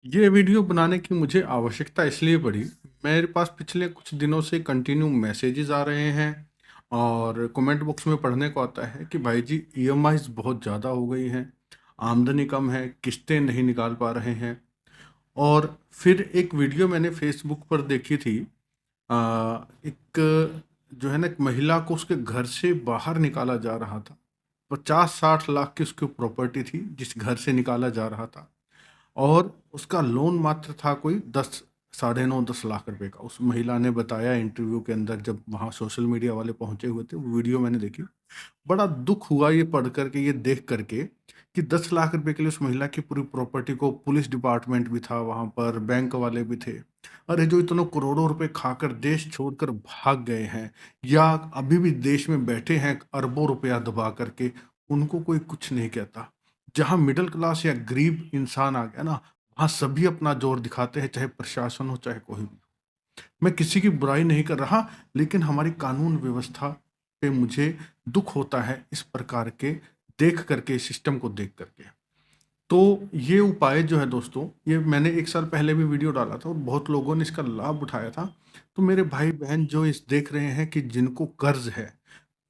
ये वीडियो बनाने की मुझे आवश्यकता इसलिए पड़ी, मेरे पास पिछले कुछ दिनों से कंटिन्यू मैसेजेस आ रहे हैं और कमेंट बॉक्स में पढ़ने को आता है कि भाई जी ईएमआईज़ बहुत ज़्यादा हो गई हैं, आमदनी कम है, किस्तें नहीं निकाल पा रहे हैं। और फिर एक वीडियो मैंने फेसबुक पर देखी थी। एक जो है ना, एक महिला को उसके घर से बाहर निकाला जा रहा था। 50-60 लाख की उसकी प्रॉपर्टी थी जिस घर से निकाला जा रहा था, और उसका लोन मात्र था कोई 10, साढ़े 9-10 लाख रुपए का। उस महिला ने बताया इंटरव्यू के अंदर, जब वहाँ सोशल मीडिया वाले पहुंचे हुए थे, वो वीडियो मैंने देखी। बड़ा दुख हुआ ये पढ़ करके, ये देख करके कि 10 लाख रुपए के लिए उस महिला की पूरी प्रॉपर्टी को, पुलिस डिपार्टमेंट भी था वहाँ पर, बैंक वाले भी थे। अरे जो इतने करोड़ों रुपए खाकर देश छोड़कर भाग गए हैं, या अभी भी देश में बैठे हैं अरबों रुपया दबा करके, उनको कोई कुछ नहीं कहता। जहाँ मिडिल क्लास या गरीब इंसान आ गया ना, वहाँ सभी अपना जोर दिखाते हैं, चाहे प्रशासन हो चाहे कोई भी। मैं किसी की बुराई नहीं कर रहा, लेकिन हमारी कानून व्यवस्था पे मुझे दुख होता है इस प्रकार के देख करके, सिस्टम को देख करके। तो ये उपाय जो है दोस्तों, ये मैंने 1 साल पहले भी वीडियो डाला था और बहुत लोगों ने इसका लाभ उठाया था। तो मेरे भाई बहन जो इस देख रहे हैं कि जिनको कर्ज है,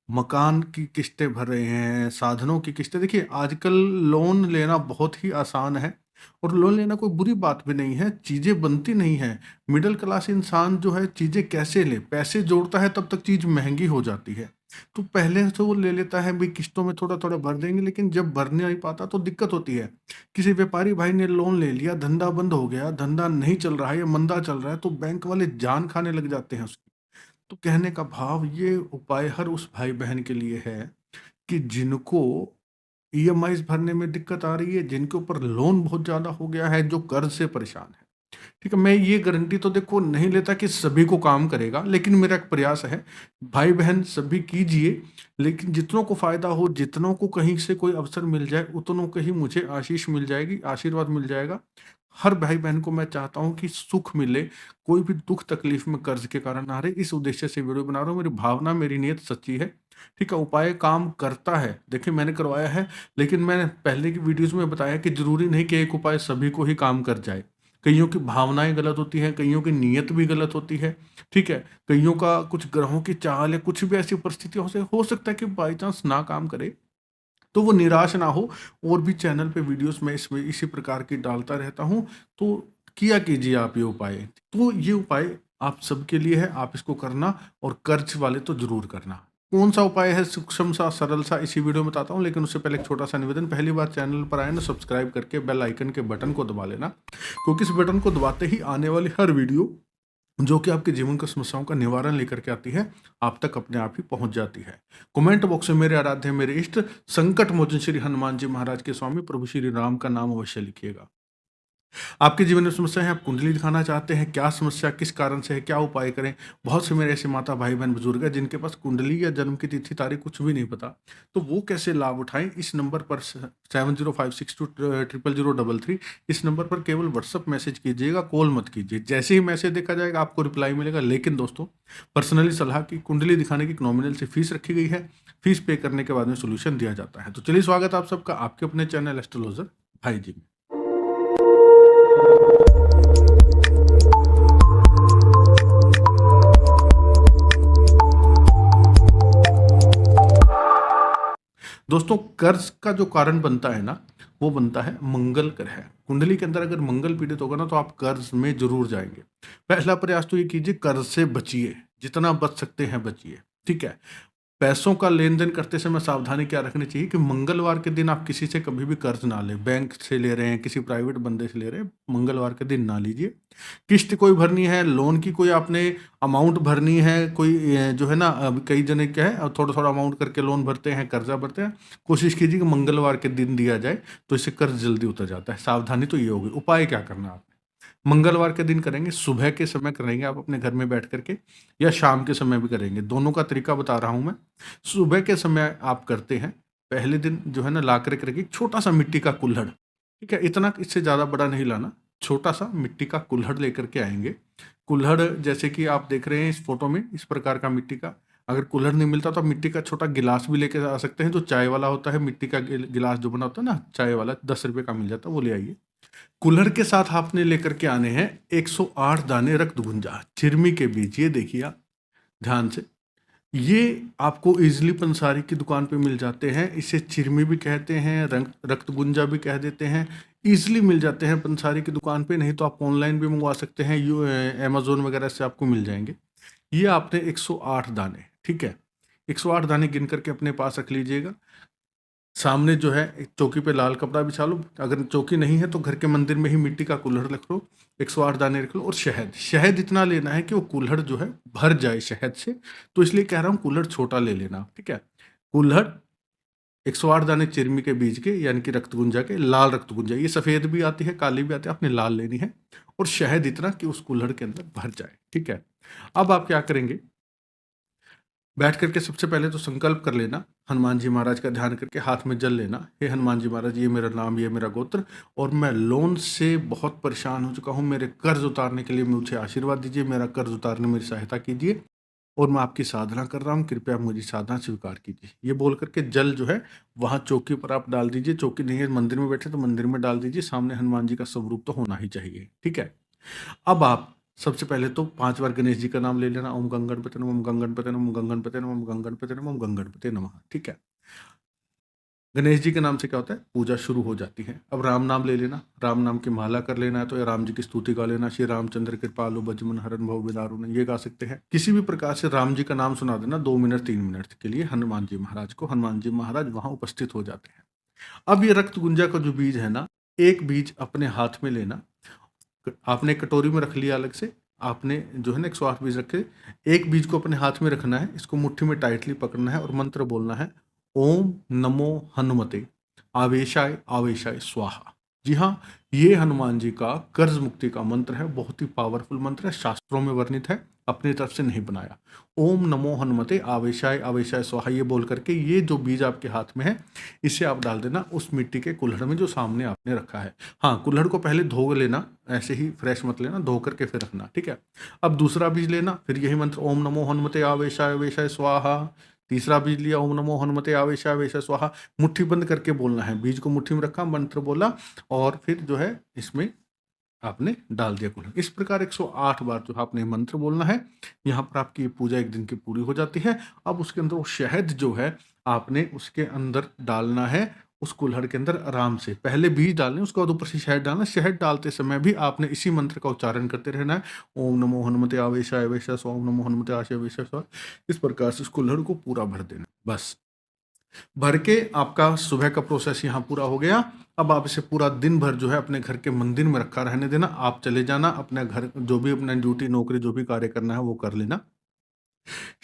मकान की किस्तें भर रहे हैं, साधनों की किस्तें, देखिए आजकल लोन लेना बहुत ही आसान है और लोन लेना कोई बुरी बात भी नहीं है, चीज़ें बनती नहीं हैं। मिडिल क्लास इंसान जो है चीज़ें कैसे ले, पैसे जोड़ता है तब तक चीज़ महँगी हो जाती है। तो पहले तो वो ले लेता है भई, किस्तों में थोड़ा-थोड़ा भर देंगे, लेकिन जब भर नहीं पाता तो दिक्कत होती है। किसी व्यापारी भाई ने लोन ले लिया, धंधा बंद हो गया, धंधा नहीं चल रहा है या मंदा चल रहा है, तो बैंक वाले जान खाने लग जाते हैं उसकी। तो कहने का भाव, ये उपाय हर उस भाई-बहन के लिए है कि जिनको ईएमआईज़ भरने में दिक्कत आ रही है, जिनके ऊपर लोन बहुत ज़्यादा हो गया है, जो कर्ज़ से परेशान है। ठीक है, मैं ये गारंटी तो देखो नहीं लेता कि सभी को काम करेगा, लेकिन मेरा एक प्रयास है, भाई-बहन सभी कीजिए, लेकिन जितनों को फ़ायदा हो, जितनों को कहीं से कोई अवसर मिल जाए, उतनों को ही मुझे आशीष मिल जाएगी, आशीर्वाद मिल जाएगा। हर भाई-बहन को मैं चाहता हूँ कि सुख मिले, कोई भी दुःख तकलीफ़ में कर्ज़ के कारण ना रहे, इस उद्देश्य से वीडियो बना रहा हूँ। मेरी भावना, मेरी नीयत सच्ची है। ठीक है, उपाय काम करता है। देखिए मैंने करवाया है, लेकिन मैंने पहले की वीडियोज़ में बताया कि ज़रूरी नहीं कि एक उपाय सभी को ही काम कर जाए। कइयों की भावनाएँ गलत होती हैं, कइयों की नीयत भी गलत होती है, ठीक है? कइयों का कुछ ग्रहों की चाल या कुछ भी ऐसी परिस्थिति हो सकता है कि बाई चांस ना काम करे, तो वो निराश ना हो। और भी चैनल पे वीडियोज़ मैं इसमें इसी प्रकार की डालता रहता हूँ, तो किया कीजिए आप ये उपाय। तो ये उपाय आप सबके लिए है, आप इसको करना, और कर्ज़ वाले तो ज़रूर करना। कौन-सा उपाय है सूक्ष्म सा, सरल सा, इसी वीडियो में बताता हूँ, लेकिन उससे पहले एक छोटा-सा निवेदन, पहली बार चैनल पर आए ना, सब्सक्राइब करके बेल आइकन के बटन को दबा लेना, क्योंकि इस बटन को दबाते ही आने वाली हर वीडियो जो कि आपके जीवन की समस्याओं का निवारण लेकर के आती है, आप तक अपने आप ही पहुँच जाती है। कमेंट बॉक्स में मेरे आराध्य, मेरे इष्ट, संकट मोचन श्री हनुमान जी महाराज के स्वामी प्रभु श्री राम का नाम अवश्य लिखिएगा। आपके जीवन में समस्या है, आप कुंडली दिखाना चाहते हैं, क्या समस्या किस कारण से है, क्या उपाय करें? बहुत से मेरे ऐसे माता भाई बहन बुजुर्ग हैं जिनके पास कुंडली या जन्म की तिथि तारीख कुछ भी नहीं पता, तो वो कैसे लाभ उठाएं? इस नंबर पर 7056200033, इस नंबर पर केवल व्हाट्सअप मैसेज कीजिएगा, कॉल मत कीजिए। जैसे ही मैसेज देखा जाएगा आपको रिप्लाई मिलेगा। लेकिन दोस्तों, पर्सनली सलाह की, कुंडली दिखाने की एक नॉमिनल सी फीस रखी गई है, फीस पे करने के बाद में सोल्यूशन दिया जाता है। तो चलिए, स्वागत है आप सबका आपके अपने चैनल एस्ट्रोलॉजर भाई जी में। दोस्तों, कर्ज का जो कारण बनता है ना, वो बनता है मंगल ग्रह। कुंडली के अंदर अगर मंगल पीड़ित होगा ना, तो आप कर्ज में जरूर जाएंगे। पहला प्रयास तो ये कीजिए, कर्ज से बचिए, जितना बच सकते हैं बचिए। ठीक है, पैसों का लेन-देन करते समय सावधानी क्या रखनी चाहिए कि मंगलवार के दिन आप किसी से कभी भी कर्ज ना लें। बैंक से ले रहे हैं, किसी प्राइवेट बंदे से ले रहे हैं, मंगलवार के दिन ना लीजिए। किस्त कोई भरनी है, लोन की कोई आपने अमाउंट भरनी है, कोई जो है ना, कई जने क्या है थोड़ा-थोड़ा अमाउंट करके लोन भरते हैं, कर्जा भरते हैं। कोशिश कीजिए कि मंगलवार के दिन दिया जाए, तो इससे कर्ज जल्दी उतर जाता है। सावधानी तो ये होगी। उपाय क्या करना है आपने? मंगलवार के दिन करेंगे, सुबह के समय करेंगे आप अपने घर में बैठ करके, या शाम के समय भी करेंगे। दोनों का तरीका बता रहा हूँ मैं। सुबह के समय आप करते हैं, पहले दिन जो है ना, ला कर के रखिए एक छोटा-सा मिट्टी का कुल्हड़, ठीक है? इतना, इससे ज़्यादा बड़ा नहीं लाना, छोटा-सा मिट्टी का कुल्हड़ लेकर के आएँगे। कुल्हड़ जैसे कि आप देख रहे हैं इस फ़ोटो में, इस प्रकार का मिट्टी का। अगर कुल्हड़ नहीं मिलता तो आप मिट्टी का छोटा गिलास भी लेके आ सकते हैं, जो चाय वाला होता है, मिट्टी का गिलास जो बना होता है ना चाय वाला, ₹10 का मिल जाता है, वो ले आइए। कुल्हड़ के साथ आपने लेकर के आने हैं 108 दाने रक्तगुंजा चिरमी के बीज। ये देखिए आप ध्यान से, ये आपको इजीली पंसारी की दुकान पे मिल जाते हैं। इसे चिरमी भी कहते हैं, रक्तगुंजा भी कह देते हैं। इजीली मिल जाते हैं पंसारी की दुकान पे, नहीं तो आप ऑनलाइन भी मंगवा सकते हैं, अमेजोन वगैरह से आपको मिल जाएंगे। ये आपने 108 दाने, ठीक है, 108 दाने गिन करके अपने पास रख लीजिएगा। सामने जो है एक चौकी पे लाल कपड़ा बिछा लो, अगर चौकी नहीं है तो घर के मंदिर में ही मिट्टी का कुल्हड़ रख लो, 108 दाने रख लो। और शहद, शहद इतना लेना है कि वो कुल्हड़ जो है भर जाए शहद से, तो इसलिए कह रहा हूँ कुल्हड़ छोटा ले लेना, ठीक है। कुल्हड़ 108 दाने चिरमी के बीज के, यानी कि रक्तगुंजा के, लाल रक्तगुंजा, ये सफ़ेद भी आती है काली भी आती है, आपने लाल लेनी है। और शहद इतना कि उस कुल्हड़ के अंदर भर जाए, ठीक है। अब आप क्या करेंगे, बैठ करके सबसे पहले तो संकल्प कर लेना, हनुमान जी महाराज का ध्यान करके हाथ में जल लेना। हे हनुमान जी महाराज, ये मेरा नाम, ये मेरा गोत्र, और मैं लोन से बहुत परेशान हो चुका हूँ, मेरे कर्ज उतारने के लिए मुझे आशीर्वाद दीजिए, मेरा कर्ज उतारने में मेरी सहायता कीजिए, और मैं आपकी साधना कर रहा हूँ, कृपया मुझे साधना स्वीकार कीजिए। ये बोल करके जल जो है वहाँ चौकी पर आप डाल दीजिए। चौकी नहीं है, मंदिर में बैठे तो मंदिर में डाल दीजिए, सामने हनुमान जी का स्वरूप तो होना ही चाहिए, ठीक है। अब आप सबसे पहले तो 5 बार गणेश जी का नाम ले लेना, ओम गंग गणपति नमः, ओम गंग गणपति नमः, ओम गंग गणपति नमः, ओम गंग गणपति नमः, ओम गंग गणपति नमः, ठीक है। गणेश जी के नाम से क्या होता है, पूजा शुरू हो जाती है। अब राम नाम ले लेना, राम नाम की माला कर लेना है तो ये राम जी की स्तुति गा लेना, श्री रामचंद्र कृपालु बजमन हरन भव विदारुण, ये गा सकते हैं। किसी भी प्रकार से राम जी का नाम सुना देना 2 मिनट 3 मिनट के लिए हनुमान जी महाराज को, हनुमान जी महाराज वहां उपस्थित हो जाते हैं। अब ये रक्त गुंजा का जो बीज है ना, एक बीज अपने हाथ में लेना, आपने कटोरी में रख लिया अलग से, आपने जो है ना 108 बीज रखे, एक बीज को अपने हाथ में रखना है, इसको मुट्ठी में टाइटली पकड़ना है और मंत्र बोलना है, ओम नमो हनुमते आवेशाय आवेशाय स्वाहा। जी हाँ, ये हनुमान जी का कर्ज मुक्ति का मंत्र है, बहुत ही पावरफुल मंत्र है, शास्त्रों में वर्णित है, अपनी तरफ से नहीं बनाया। ओम नमो हनुमते आवेशाय आवेशाय स्वाहा, ये बोल करके ये जो बीज आपके हाथ में है इसे आप डाल देना उस मिट्टी के कुल्हड़ में जो सामने आपने रखा है। हाँ, कुल्हड़ को पहले धो लेना, ऐसे ही फ्रेश मत लेना, धो करके फिर रखना, ठीक है। अब दूसरा बीज लेना, फिर यही मंत्र ओम नमो हनुमते आवेशाय आवेशाय स्वाहा। तीसरा बीज लिया, ओम नमो हनुमते आवेशाय आवेशाय स्वाहा, मुट्ठी बंद करके बोलना है, बीज को मुट्ठी में रखा, मंत्र बोला, और फिर जो है इसमें आपने डाल दिया कुल्हड़। इस प्रकार 108 बार जो आपने मंत्र बोलना है। यहाँ पर आपकी पूजा एक दिन की पूरी हो जाती है। अब उसके अंदर वो शहद जो है आपने उसके अंदर डालना है, उस कुल्हड़ के अंदर आराम से, पहले बीज डालने, उसके बाद ऊपर से शहद डालना। शहद डालते समय भी आपने इसी मंत्र का उच्चारण करते रहना है, ओम नमो हनुमते आवेशाय आवेशाय स्वाहा, ओम नमो हनुमते आवेशाय आवेशाय स्वाहा। इस प्रकार से उस कुल्हड़ को पूरा भर देना, बस। भर के आपका सुबह का प्रोसेस यहाँ पूरा हो गया। अब आप इसे पूरा दिन भर जो है अपने घर के मंदिर में रखा रहने देना। आप चले जाना, अपने घर जो भी अपना ड्यूटी नौकरी जो भी कार्य करना है वो कर लेना।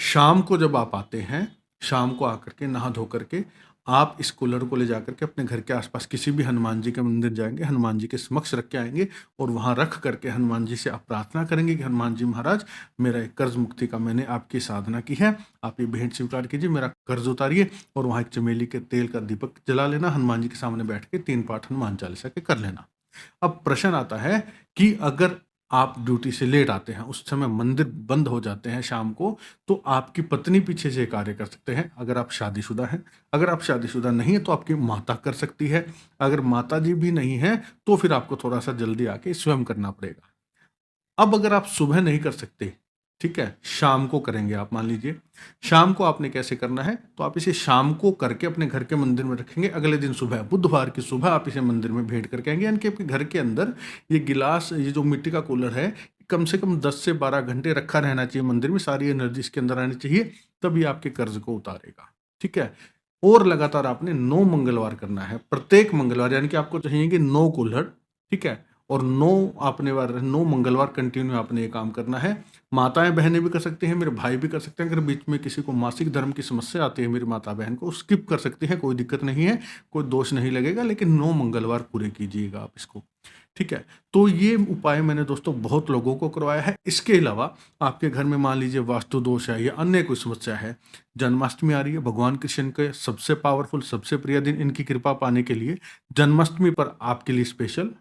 शाम को जब आप आते हैं, शाम को आकर के नहा धो करके आप इस कुल्हड़ को ले जाकर के अपने घर के आसपास किसी भी हनुमान जी के मंदिर जाएंगे, हनुमान जी के समक्ष रख के आएंगे, और वहाँ रख करके हनुमान जी से आप प्रार्थना करेंगे कि हनुमान जी महाराज, मेरा एक कर्ज मुक्ति का मैंने आपकी साधना की है, आप ये भेंट स्वीकार कीजिए, मेरा कर्ज उतारिए। और वहाँ एक चमेली के तेल का दीपक जला लेना, हनुमान जी के सामने बैठ के 3 पाठ हनुमान चालीसा के कर लेना। अब प्रश्न आता है कि अगर आप ड्यूटी से लेट आते हैं, उस समय मंदिर बंद हो जाते हैं शाम को, तो आपकी पत्नी पीछे से कार्य कर सकते हैं, अगर आप शादीशुदा हैं। अगर आप शादीशुदा नहीं है तो आपकी माता कर सकती है। अगर माता जी भी नहीं है तो फिर आपको थोड़ा सा जल्दी आके स्वयं करना पड़ेगा। अब अगर आप सुबह नहीं कर सकते, ठीक है, शाम को करेंगे आप, मान लीजिए शाम को आपने कैसे करना है, तो आप इसे शाम को करके अपने घर के मंदिर में रखेंगे। अगले दिन सुबह, बुधवार की सुबह आप इसे मंदिर में भेंट करके आएंगे, यानी कि आपके घर के अंदर ये गिलास, ये जो मिट्टी का कूलर है, कम से कम 10 से 12 घंटे रखा रहना चाहिए मंदिर में, सारी एनर्जी इसके अंदर आनी चाहिए, तभी आपके कर्ज को उतारेगा, ठीक है। और लगातार आपने 9 मंगलवार करना है, प्रत्येक मंगलवार, यानी कि आपको चाहिए 9 कुल्हड़, ठीक है, और 9 मंगलवार कंटिन्यू आपने ये काम करना है। माताएं बहनें भी कर सकती हैं, मेरे भाई भी कर सकते हैं। अगर बीच में किसी को मासिक धर्म की समस्या आती है, मेरी माता बहन को स्किप कर सकती है, कोई दिक्कत नहीं है, कोई दोष नहीं लगेगा, लेकिन 9 मंगलवार पूरे कीजिएगा आप इसको, ठीक है। तो ये उपाय मैंने दोस्तों बहुत लोगों को करवाया है। इसके अलावा आपके घर में मान लीजिए वास्तु दोष है या अन्य कोई समस्या है, जन्माष्टमी आ रही है, भगवान कृष्ण के सबसे पावरफुल सबसे प्रिय दिन, इनकी कृपा पाने के लिए जन्माष्टमी पर आपके लिए स्पेशल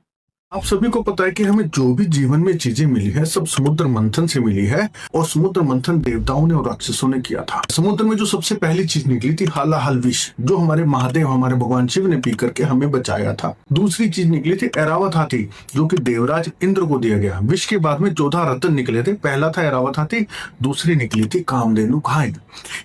आप सभी को पता है कि हमें जो भी जीवन में चीजें मिली है सब समुद्र मंथन से मिली है। और समुद्र मंथन देवताओं ने और राक्षसों ने किया था। समुद्र में जो सबसे पहली चीज निकली थी हालाहल विष, जो हमारे महादेव हमारे भगवान शिव ने पी करके हमें बचाया था। दूसरी चीज निकली थी ऐरावत हाथी, जो कि देवराज इंद्र को दिया गया। विष के बाद में 14 रत्न निकले थे। पहला था ऐरावत हाथी, दूसरी निकली थी कामधेनु गाय।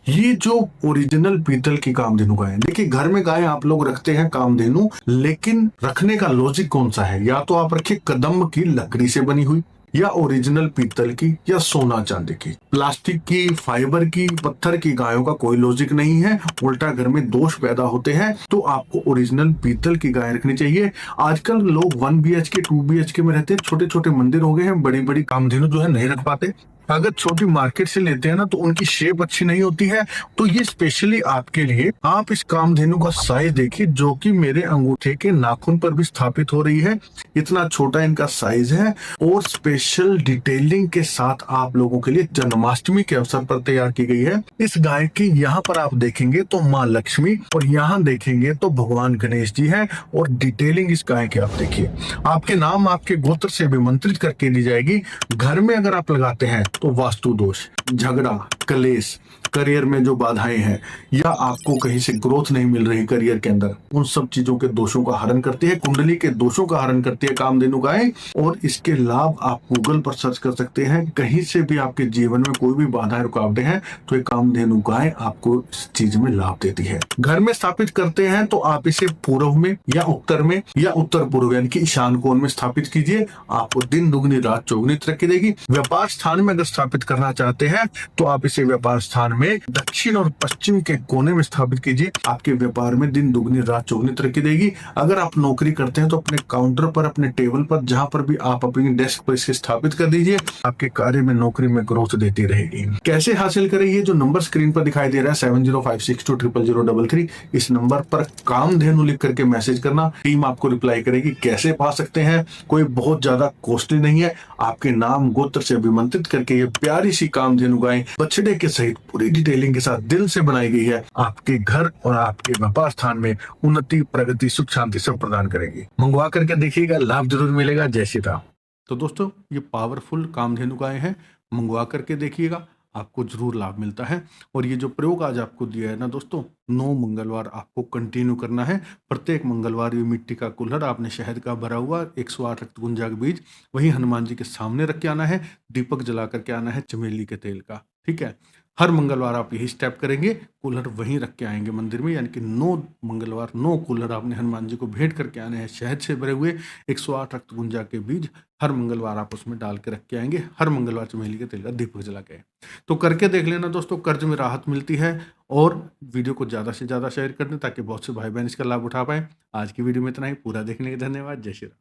ये जो ओरिजिनल पीतल की कामधेनु गाय, देखिए घर में गाय आप लोग रखते हैं कामधेनु, लेकिन रखने का लॉजिक कौन सा है? या तो आप रखिए कदम्ब की लकड़ी से बनी हुई, या ओरिजिनल पीतल की, या सोना चांदी की। प्लास्टिक की, फाइबर की, पत्थर की गायों का कोई लॉजिक नहीं है, उल्टा घर में दोष पैदा होते हैं। तो आपको ओरिजिनल पीतल की गाय रखनी चाहिए। आजकल लोग 1 BHK 2 BHK में रहते हैं, छोटे छोटे मंदिर हो गए हैं, बड़ी बड़ी कामधेनु जो है नहीं रख पाते। अगर छोटी मार्केट से लेते हैं ना तो उनकी शेप अच्छी नहीं होती है। तो ये स्पेशली आपके लिए, आप इस कामधेनु का साइज देखिए, जो कि मेरे अंगूठे के नाखून पर भी स्थापित हो रही है। इतना छोटा इनका साइज है और स्पेशल डिटेलिंग के साथ आप लोगों के लिए जन्माष्टमी के अवसर पर तैयार की गई है। इस गाय की यहाँ पर आप देखेंगे तो माँ लक्ष्मी, और यहाँ देखेंगे तो भगवान गणेश जी है। और डिटेलिंग इस गाय की आप देखिए, आपके नाम आपके गोत्र से अभिमंत्रित करके दी जाएगी। घर में अगर आप लगाते हैं तो वास्तु दोष, झगड़ा, कलेश, करियर में जो बाधाएं हैं, या आपको कहीं से ग्रोथ नहीं मिल रही करियर के अंदर, उन सब चीजों के दोषों का हरण करती है। कुंडली के दोषों का हरण करती है कामधेनु गाय। और इसके लाभ आप गूगल पर सर्च कर सकते हैं। कहीं से भी आपके जीवन में कोई भी बाधाएं रुकावटें हैं तो ये कामधेनु गाय आपको इस चीज में लाभ देती है। घर में स्थापित करते हैं तो आप इसे पूर्व में या उत्तर में या उत्तर पूर्व यानी कि ईशान कोण में स्थापित कीजिए। आपको दिन दुगनी रात चौगुनी तरक्की देगी। व्यापार स्थान में अगर स्थापित करना चाहते हैं तो आप इसे व्यापार स्थान में दक्षिण और पश्चिम के कोने में स्थापित कीजिए। आपके व्यापार में दिन दुगनी रात चौगुनी तरक्की देगी। अगर आप नौकरी करते हैं तो अपने काउंटर पर, अपने टेबल पर, जहां पर भी आप अपनी डेस्क पर इसे स्थापित कर दीजिए। आपके कार्य में, नौकरी में ग्रोथ देती रहेगी। कैसे हासिल करें? ये जो नंबर स्क्रीन पर दिखाई दे रहा है 7056200033, इस नंबर पर कामधेनु लिख करके मैसेज करना। टीम आपको रिप्लाई करेगी। कैसे पा सकते हैं? कोई बहुत ज्यादा कॉस्टली नहीं है। आपके नाम गोत्र से अभिमंत्रित करके ये प्यारी सी कामधेनु गाय बछड़े के सहित पूरी डिटेलिंग के साथ दिल से बनाई गई है। आपके घर और आपके व्यापार स्थान में उन्नति, प्रगति, सुख, शांति सब प्रदान करेगी। मंगवा करके देखिएगा, लाभ जरूर मिलेगा। जय श्री राम। तो दोस्तों, ये पावरफुल कामधेनु गाय है, मंगवा करके देखिएगा, आपको जरूर लाभ मिलता है। और ये जो प्रयोग आज आपको दिया है ना दोस्तों, 9 मंगलवार आपको कंटिन्यू करना है। प्रत्येक मंगलवार ये मिट्टी का कुल्हड़ आपने शहद का भरा हुआ 108 रक्तगुंजा के बीज वही हनुमान जी के सामने रख के आना है। दीपक जला करके आना है चमेली के तेल का, ठीक है। हर मंगलवार आप यही स्टेप करेंगे, कुल्हड़ वहीं रख के आएंगे मंदिर में। यानी कि 9 मंगलवार 9 कुल्हड़ आपने हनुमान जी को भेंट करके आने हैं, शहद से भरे हुए 108 रक्तगुंजा के बीज। हर मंगलवार आप उसमें डाल के रख के आएंगे। हर मंगलवार चमेली के तेल का दीपक जला के। तो करके देख लेना दोस्तों, कर्ज में राहत मिलती है। और वीडियो को ज़्यादा से ज़्यादा शेयर कर दें ताकि बहुत से भाई बहन इसका लाभ उठा पाए। आज की वीडियो में इतना ही। पूरा देखने के धन्यवाद। जय श्री राम।